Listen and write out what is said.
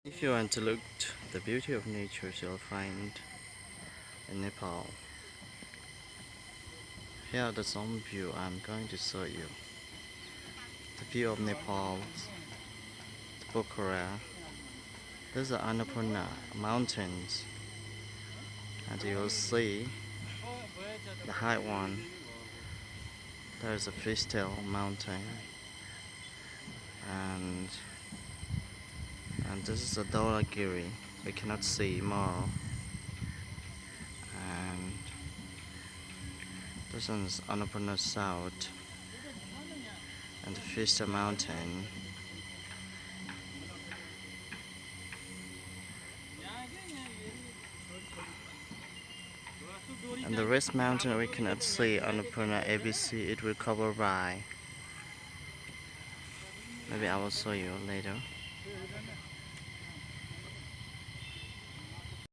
If you want to look at the beauty of nature, you'll find in Nepal. Here the some view I'm going to show you. The view of Nepal, the Pokhara. These are Annapurna mountains, and you'll see the high one. There's a fishtail mountain, and this is a Dolagiri. We cannot see more. And this one is Annapurna South, and the Fishtail Mountain. And the rest mountain we cannot see. Annapurna ABC, it will cover by. Maybe I will show you later.